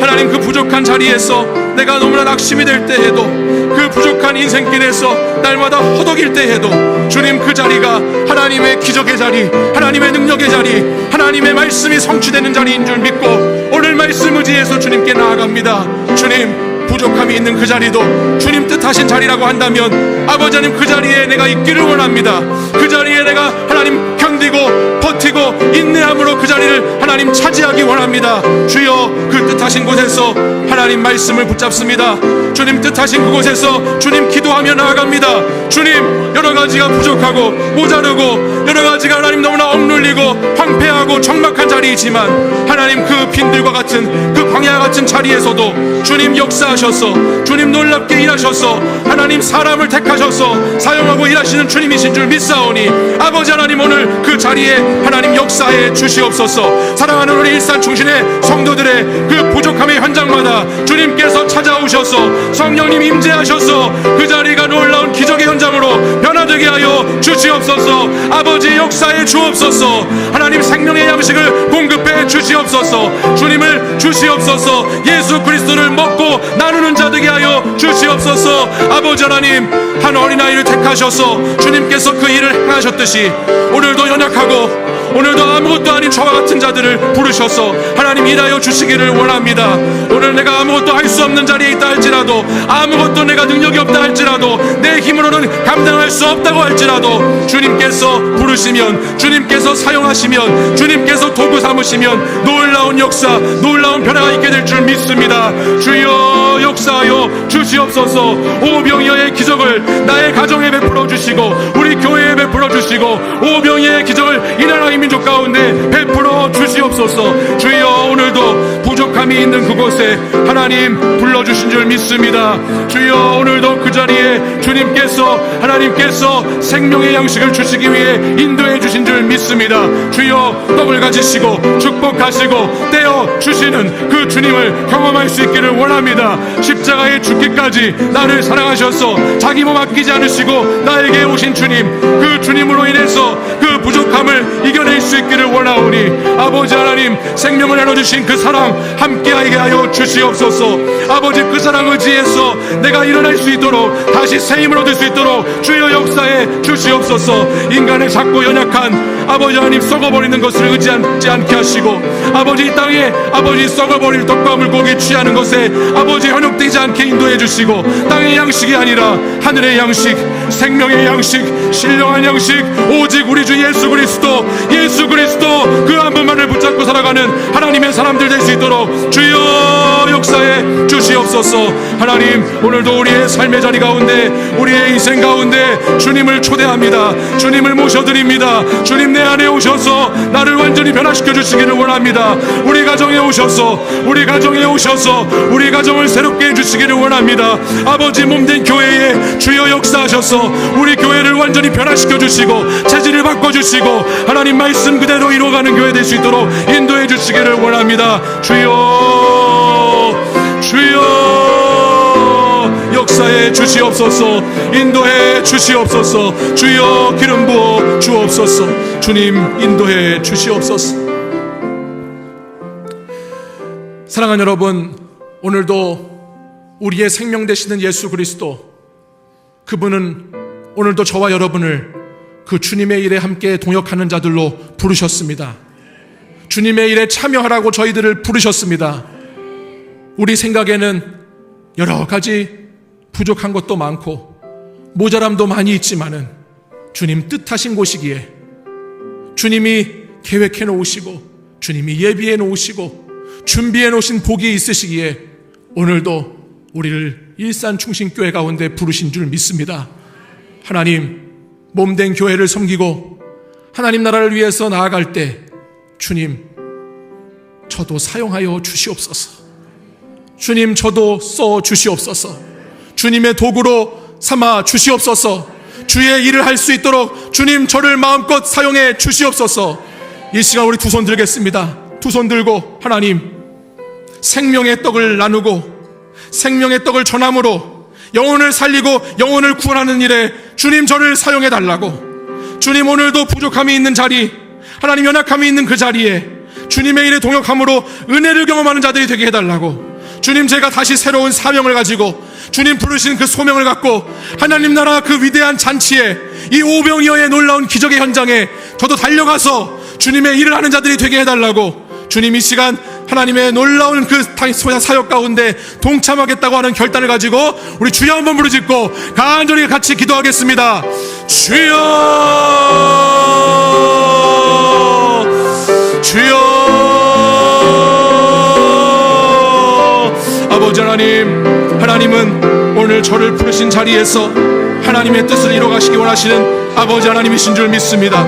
하나님 그 부족한 자리에서 내가 너무나 낙심이 될 때 해도, 그 부족한 인생길에서 날마다 허덕일 때 해도 주님 그 자리가 하나님의 기적의 자리, 하나님의 능력의 자리, 하나님의 말씀이 성취되는 자리인 줄 믿고 오늘 말씀 의지해서 주님께 나아갑니다. 주님, 부족함이 있는 그 자리도 주님 뜻하신 자리라고 한다면 아버지 하나님 그 자리에 내가 있기를 원합니다. 그 자리에 내가 하나님 견디고 버티고 인내함으로 그 자리를 하나님 차지하기 원합니다. 주여, 그 뜻하신 곳에서 하나님 말씀을 붙잡습니다. 주님 뜻하신 그곳에서 주님 기도하며 나아갑니다. 주님, 여러 가지가 부족하고 모자르고 여러 가지가 하나님 너무나 억눌리고 황폐하고 적막한 자리이지만 하나님 그 빈들과 같은 그 광야 같은 자리에서도 주님 역사하셔서 주님 놀랍게 일하셔서 하나님 사람을 택하셔서 사용하고 일하시는 주님이신 줄 믿사오니 아버지 하나님, 오늘 그 자리에 하나님 역사해 주시옵소서. 사랑하는 우리 일산 중심의 성도들의 그 부족함의 현장마다 주님께서 찾아오셔서 성령님 임재하셔서 그 자리가 놀라운 기적의 현장으로 변화되게 하여 주시옵소서. 아버지 역사해 주옵소서. 하나님 생명의 양식을 공급해 주시옵소서. 주님을 주시옵소서. 예수 그리스도를 먹고 나누는 자 되게 하여 주시옵소서. 아버지 하나님, 한 어린아이를 택하셔서 주님께서 그 일을 행하셨듯이 오늘도 연약하고 오늘도 아무것도 아닌 저와 같은 자들을 부르셔서 하나님 일하여 주시기를 원합니다. 오늘 내가 아무것도 할 수 없는 자리에 있다 할지라도, 아무것도 내가 능력이 없다 할지라도, 내 힘으로는 감당할 수 없다고 할지라도 주님께서 부르시면, 주님께서 사용하시면, 주님께서 도구 삼으시면 놀라운 역사, 놀라운 변화가 있게 될 줄 믿습니다. 주여 역사하여 주시옵소서. 오병이어의 기적을 나의 가정에 베풀어 주시고, 우리 교회에 베풀어 주시고, 오병이어의 기적을 이 나라의 민족 가운데 베풀어 주시옵소서. 주여 오늘도 부족함이 있는 그곳에 하나님 불러주신 줄 믿습니다. 주여 오늘도 그 자리에 주님께서, 하나님께서 생명의 양식을 주시기 위해 인도해 주신 줄 믿습니다. 주여 떡을 가지시고 축복하시고 떼어 주시는 그 주님을 경험할 수 있기를 원합니다. 십자가에 죽기까지 나를 사랑하셔서 자기 몸 아끼지 않으시고 나에게 오신 주님, 그 주님으로 인해서 그 부족함을 이겨낼 수 있기를 원하오니 아버지 하나님, 생명을 나눠주신 그 사랑 함께하게 하여 주시옵소서. 아버지, 그 사랑 의지해서 내가 일어날 수 있도록, 다시 새 힘을 얻을 수 있도록 주여 역사해 주시옵소서. 인간의 작고 연약한 아버지 하나님, 썩어버리는 것을 의지하지 않게 하시고, 아버지 이 땅에 아버지 썩어버릴 떡과 물고기 취하는 것에 아버지 현혹되지 않게 인도해 주시고, 땅의 양식이 아니라 하늘의 양식, 생명의 양식, 신령한 양식, 오직 우리 주 예수 그리스도 그 한 분만을 붙잡고 살아가는 하나님의 사람들 될 수 있도록 주여 역사해 주시옵소서. 하나님, 오늘도 우리의 삶의 자리 가운데, 우리의 인생 가운데 주님을 초대합니다. 주님을 모셔드립니다. 주님 내 안에 오셔서 나를 완전히 변화시켜 주시기를 원합니다. 우리 가정에 오셔서 우리 가정을 새롭게 해주시기를 원합니다. 아버지, 몸된 교회에 주여 역사하셔서 우리 교회를 완전히 변화시켜 주시고 체질을 바꿔주시고 하나님 말씀 그대로 이루어가는 교회 될 수 있도록 인도해 주시기를 원합니다. 주여 역사해 주시옵소서. 인도해 주시옵소서. 주여 기름 부어 주옵소서. 주님 인도해 주시옵소서. 사랑하는 여러분, 오늘도 우리의 생명 되시는 예수 그리스도, 그분은 오늘도 저와 여러분을 그 주님의 일에 함께 동역하는 자들로 부르셨습니다. 주님의 일에 참여하라고 저희들을 부르셨습니다. 우리 생각에는 여러 가지 부족한 것도 많고 모자람도 많이 있지만은 주님 뜻하신 곳이기에, 주님이 계획해 놓으시고 주님이 예비해 놓으시고 준비해 놓으신 복이 있으시기에 오늘도 우리를 일산충신교회 가운데 부르신 줄 믿습니다. 하나님, 몸된 교회를 섬기고 하나님 나라를 위해서 나아갈 때 주님, 저도 사용하여 주시옵소서. 주님, 저도 써 주시옵소서. 주님의 도구로 삼아 주시옵소서. 주의 일을 할 수 있도록 주님, 저를 마음껏 사용해 주시옵소서. 이 시간 우리 두 손 들겠습니다. 두 손 들고 하나님, 생명의 떡을 나누고 생명의 떡을 전함으로 영혼을 살리고 영혼을 구원하는 일에 주님, 저를 사용해 달라고. 주님, 오늘도 부족함이 있는 자리, 하나님 연약함이 있는 그 자리에 주님의 일에 동역함으로 은혜를 경험하는 자들이 되게 해달라고. 주님, 제가 다시 새로운 사명을 가지고 주님 부르신 그 소명을 갖고 하나님 나라 그 위대한 잔치에, 이 오병이어의 놀라운 기적의 현장에 저도 달려가서 주님의 일을 하는 자들이 되게 해달라고. 주님, 이 시간 하나님의 놀라운 그 사역 가운데 동참하겠다고 하는 결단을 가지고 우리 주여 한번 부르짖고 간절히 같이 기도하겠습니다. 주여, 주여. 아버지 하나님, 하나님은 오늘 저를 부르신 자리에서 하나님의 뜻을 이루어가시기 원하시는 아버지 하나님이신 줄 믿습니다.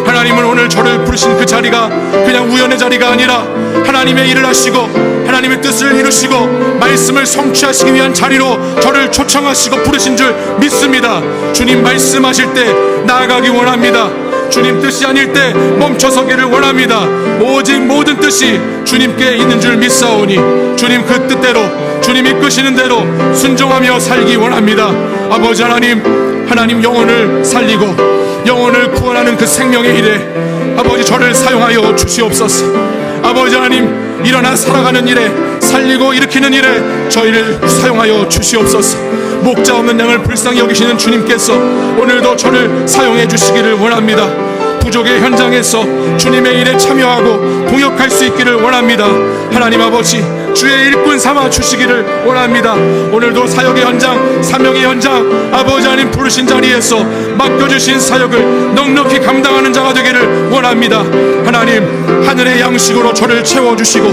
하나님은 오늘 저를 부르신 그 자리가 그냥 우연의 자리가 아니라 하나님의 일을 하시고 하나님의 뜻을 이루시고 말씀을 성취하시기 위한 자리로 저를 초청하시고 부르신 줄 믿습니다. 주님 말씀하실 때 나아가기 원합니다. 주님 뜻이 아닐 때 멈춰서기를 원합니다. 오직 모든 뜻이 주님께 있는 줄 믿사오니 주님 그 뜻대로, 주님 이끄시는 대로 순종하며 살기 원합니다. 아버지 하나님, 하나님 영혼을 살리고 영혼을 구원하는 그 생명의 일에 아버지 저를 사용하여 주시옵소서. 아버지 하나님, 일어나 살아가는 일에, 살리고 일으키는 일에 저희를 사용하여 주시옵소서. 목자 없는 양을 불쌍히 여기시는 주님께서 오늘도 저를 사용해 주시기를 원합니다. 부족의 현장에서 주님의 일에 참여하고 동역할 수 있기를 원합니다. 하나님 아버지, 주의 일꾼 삼아 주시기를 원합니다. 오늘도 사역의 현장, 사명의 현장, 아버지 하나님 부르신 자리에서 맡겨주신 사역을 넉넉히 감당하는 자가 되기를 원합니다. 하나님, 하늘의 양식으로 저를 채워주시고,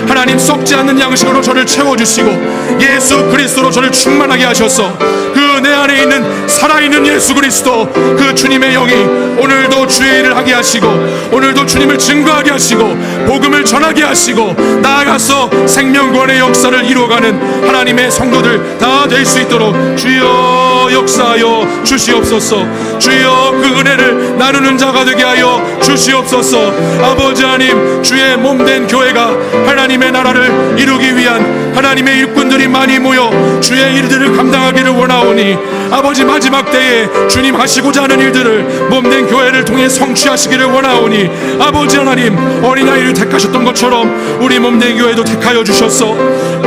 하나님 썩지 않는 양식으로 저를 채워주시고, 예수 그리스도로 저를 충만하게 하셔서 그 내 안에 있는 살아있는 예수 그리스도, 그 주님의 영이 오늘도 주의 일을 하게 하시고, 오늘도 주님을 증거하게 하시고, 복음을 전하게 하시고, 나아가서 생명구원의 역사를 이루어가는 하나님의 성도들 다 될 수 있도록 주여 역사하여 주시옵소서. 주여 그 은혜를 나누는 자가 되게 하여 주시옵소서. 아버지 하나님, 주의 몸된 교회가 하나님의 나라를 이루기 위한 하나님의 일꾼들이 많이 모여 주의 일들을 감당하기를 원하오니, 아버지 마지막 때에 주님 하시고자 하는 일들을 몸된 교회를 통해 성취하시기를 원하오니, 아버지 하나님, 어린아이를 택하셨던 것처럼 우리 몸된 교회도 택하여 주셔서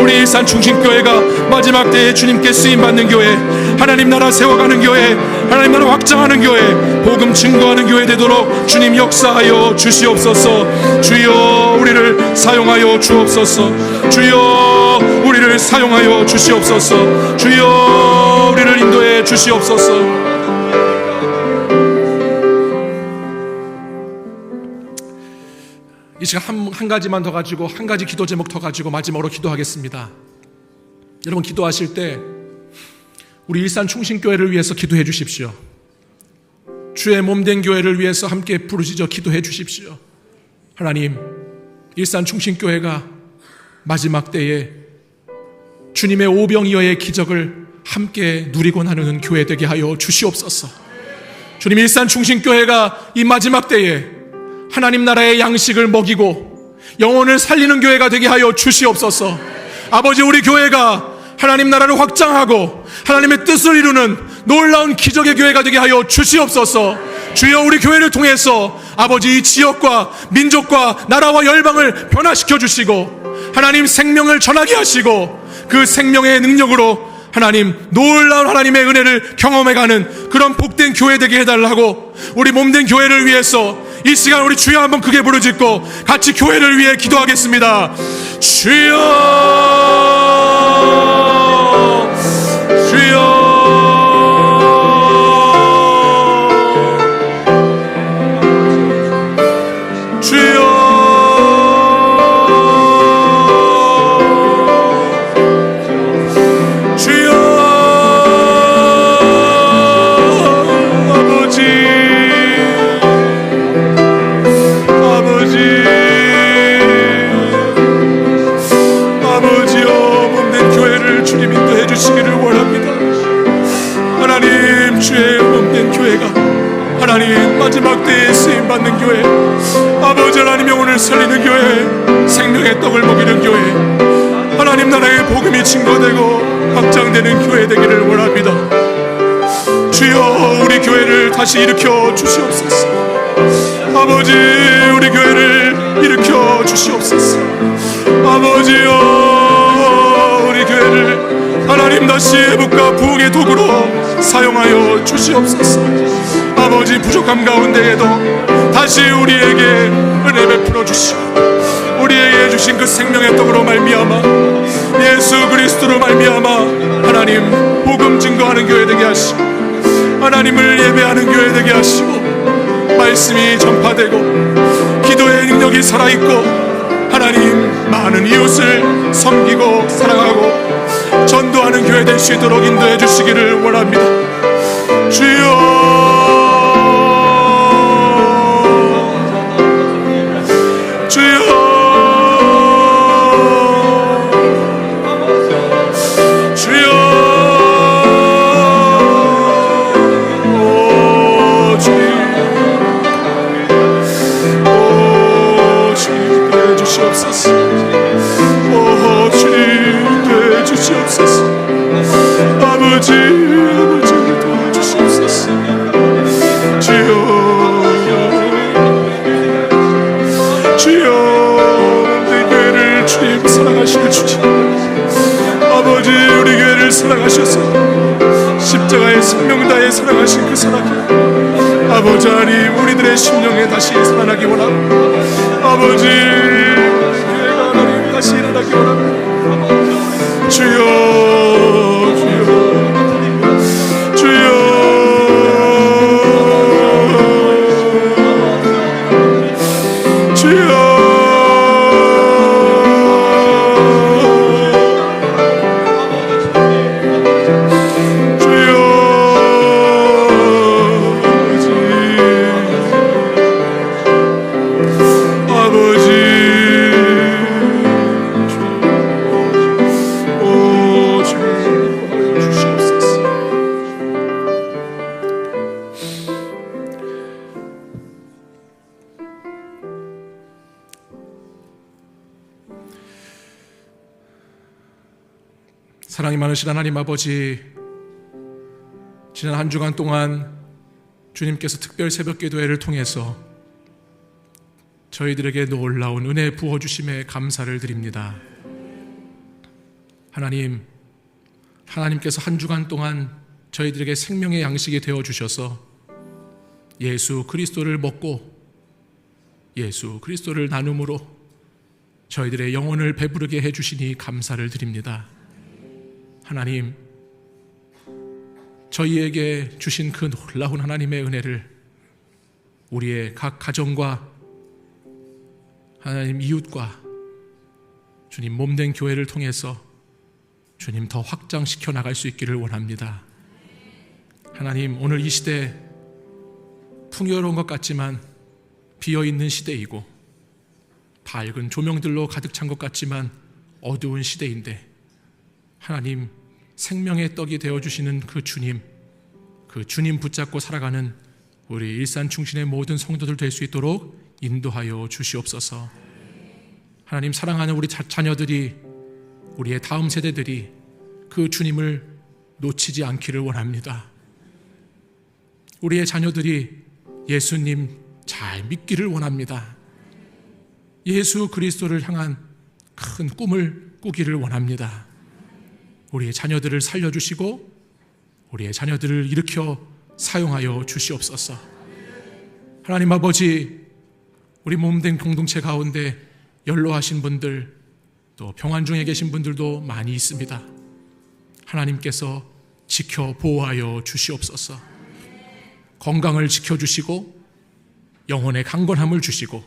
우리 일산 충신교회가 마지막 때에 주님께 쓰임받는 교회, 하나님 나라 세워가는 교회, 하나님 나라 확장하는 교회, 복음 증거하는 교회 되도록 주님 역사하여 주시옵소서. 주여 우리를 사용하여 주옵소서. 주여 우리를 사용하여 주시옵소서. 주여 우리를 인도해 주시옵소서. 이 시간 한 가지만 더 가지고, 한 가지 기도 제목 더 가지고 마지막으로 기도하겠습니다. 여러분, 기도하실 때 우리 일산 충신교회를 위해서 기도해 주십시오. 주의 몸된 교회를 위해서 함께 부르짖어 기도해 주십시오. 하나님, 일산 충신교회가 마지막 때에 주님의 오병이어의 기적을 함께 누리고 나누는 교회 되게 하여 주시옵소서. 주님, 일산 충신교회가 이 마지막 때에 하나님 나라의 양식을 먹이고 영혼을 살리는 교회가 되게 하여 주시옵소서. 아버지, 우리 교회가 하나님 나라를 확장하고 하나님의 뜻을 이루는 놀라운 기적의 교회가 되게 하여 주시옵소서. 주여, 우리 교회를 통해서 아버지 이 지역과 민족과 나라와 열방을 변화시켜 주시고, 하나님 생명을 전하게 하시고, 그 생명의 능력으로 하나님 놀라운 하나님의 은혜를 경험해가는 그런 복된 교회 되게 해달라고, 우리 몸된 교회를 위해서 이 시간 우리 주여 한번 크게 부르짖고 같이 교회를 위해 기도하겠습니다. 주여, 주여, 하나님 마지막 때에 쓰임받는 교회, 아버지 하나님의 영혼을 살리는 교회, 생명의 떡을 먹이는 교회, 하나님 나라의 복음이 증거되고 확장되는 교회 되기를 원합니다. 주여, 우리 교회를 다시 일으켜 주시옵소서. 아버지, 우리 교회를 일으켜 주시옵소서. 아버지여, 우리 교회를 하나님 다시 회복과 부흥의 도구로 사용하여 주시옵소서. 아버지, 부족함 가운데에도 다시 우리에게 은혜 베풀어 주시고, 우리에게 주신 그 생명의 떡으로 말미암아 예수 그리스도로 말미암아 하나님 복음 증거하는 교회 되게 하시고, 하나님을 예배하는 교회 되게 하시고, 말씀이 전파되고 기도의 능력이 살아있고, 하나님 많은 이웃을 섬기고 사랑하고 전도하는 교회 될 수 있도록 인도해 주시기를 원합니다. 주여, 아버지, 아버지를 도와주시옵소서. 주여, 주여, 우리 교회를 주님 사랑하시는 주님, 아버지 우리 교회를 사랑하셔서 십자가의 생명 다해 사랑하신 그 사랑, 아버지 하나님, 우리들의 심령에 다시 살아나기 원합니다. 아버지, 교회가 하나님 다시 일어나기 원합니다. 주여, 주여, 주여, 주여. 사랑이 많으신 하나님 아버지, 지난 한 주간 동안 주님께서 특별 새벽 기도회를 통해서 저희들에게 놀라운 은혜 부어주심에 감사를 드립니다. 하나님, 하나님께서 한 주간 동안 저희들에게 생명의 양식이 되어주셔서 예수 그리스도를 먹고 예수 그리스도를 나눔으로 저희들의 영혼을 배부르게 해주시니 감사를 드립니다. 하나님, 저희에게 주신 그 놀라운 하나님의 은혜를 우리의 각 가정과 하나님 이웃과 주님 몸된 교회를 통해서 주님 더 확장시켜 나갈 수 있기를 원합니다. 하나님, 오늘 이 시대 풍요로운 것 같지만 비어있는 시대이고 밝은 조명들로 가득 찬 것 같지만 어두운 시대인데, 하나님 생명의 떡이 되어주시는 그 주님 붙잡고 살아가는 우리 일산 충신의 모든 성도들 될 수 있도록 인도하여 주시옵소서. 하나님, 사랑하는 우리 자녀들이, 우리의 다음 세대들이 그 주님을 놓치지 않기를 원합니다. 우리의 자녀들이 예수님 잘 믿기를 원합니다. 예수 그리스도를 향한 큰 꿈을 꾸기를 원합니다. 우리의 자녀들을 살려주시고 우리의 자녀들을 일으켜 사용하여 주시옵소서. 하나님 아버지, 우리 몸된 공동체 가운데 연로하신 분들, 또 병환 중에 계신 분들도 많이 있습니다. 하나님께서 지켜 보호하여 주시옵소서. 건강을 지켜주시고 영혼의 강건함을 주시고,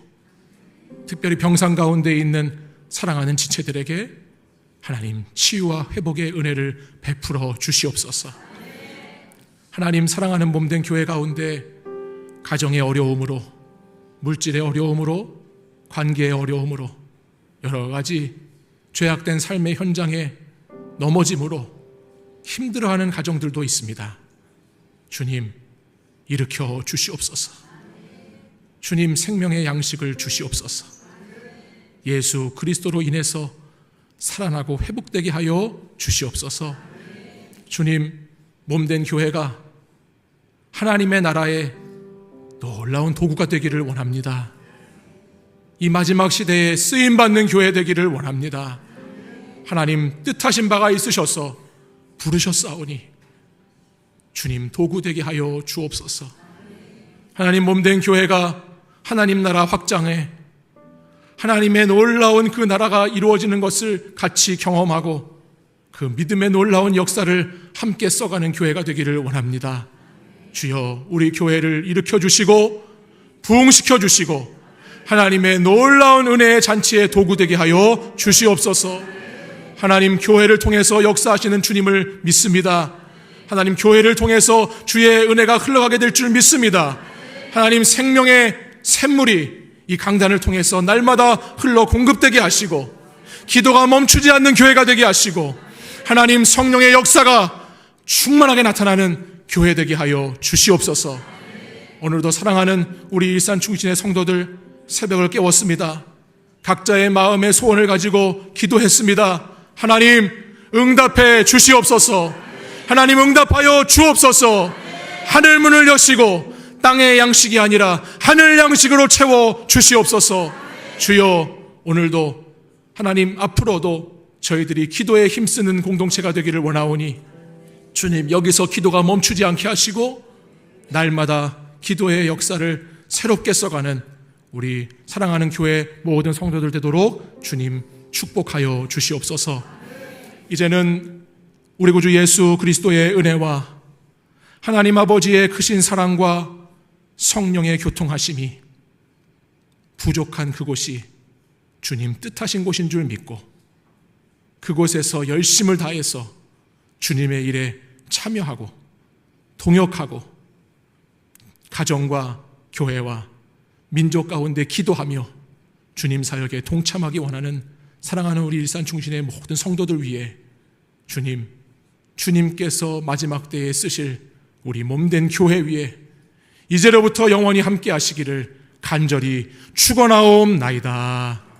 특별히 병상 가운데 있는 사랑하는 지체들에게 하나님 치유와 회복의 은혜를 베풀어 주시옵소서. 하나님, 사랑하는 몸된 교회 가운데 가정의 어려움으로, 물질의 어려움으로, 관계의 어려움으로, 여러 가지 죄악된 삶의 현장에 넘어짐으로 힘들어하는 가정들도 있습니다. 주님, 일으켜 주시옵소서. 주님, 생명의 양식을 주시옵소서. 예수 그리스도로 인해서 살아나고 회복되게 하여 주시옵소서. 주님, 몸된 교회가 하나님의 나라의 놀라운 도구가 되기를 원합니다. 이 마지막 시대에 쓰임받는 교회 되기를 원합니다. 하나님, 뜻하신 바가 있으셔서 부르셨사오니 주님 도구 되게 하여 주옵소서. 하나님, 몸된 교회가 하나님 나라 확장에 하나님의 놀라운 그 나라가 이루어지는 것을 같이 경험하고 그 믿음의 놀라운 역사를 함께 써가는 교회가 되기를 원합니다. 주여, 우리 교회를 일으켜 주시고 부흥시켜 주시고 하나님의 놀라운 은혜의 잔치에 도구 되게 하여 주시옵소서. 하나님, 교회를 통해서 역사하시는 주님을 믿습니다. 하나님, 교회를 통해서 주의 은혜가 흘러가게 될 줄 믿습니다. 하나님, 생명의 샘물이 이 강단을 통해서 날마다 흘러 공급되게 하시고 기도가 멈추지 않는 교회가 되게 하시고 하나님, 성령의 역사가 충만하게 나타나는 교회 되게 하여 주시옵소서. 오늘도 사랑하는 우리 일산 충신의 성도들 새벽을 깨웠습니다. 각자의 마음의 소원을 가지고 기도했습니다. 하나님, 응답해 주시옵소서. 하나님, 응답하여 주옵소서. 하늘 문을 여시고 땅의 양식이 아니라 하늘 양식으로 채워 주시옵소서. 주여, 오늘도 하나님, 앞으로도 저희들이 기도에 힘쓰는 공동체가 되기를 원하오니 주님, 여기서 기도가 멈추지 않게 하시고 날마다 기도의 역사를 새롭게 써가는 우리 사랑하는 교회 모든 성도들 되도록 주님 축복하여 주시옵소서. 이제는 우리 구주 예수 그리스도의 은혜와 하나님 아버지의 크신 사랑과 성령의 교통하심이 부족한 그곳이 주님 뜻하신 곳인 줄 믿고 그곳에서 열심을 다해서 주님의 일에 참여하고 동역하고 가정과 교회와 민족 가운데 기도하며 주님 사역에 동참하기 원하는 사랑하는 우리 일산 중신의 모든 성도들 위해 주님께서 마지막 때에 쓰실 우리 몸된 교회 위에 이제로부터 영원히 함께 하시기를 간절히 축원하옵나이다.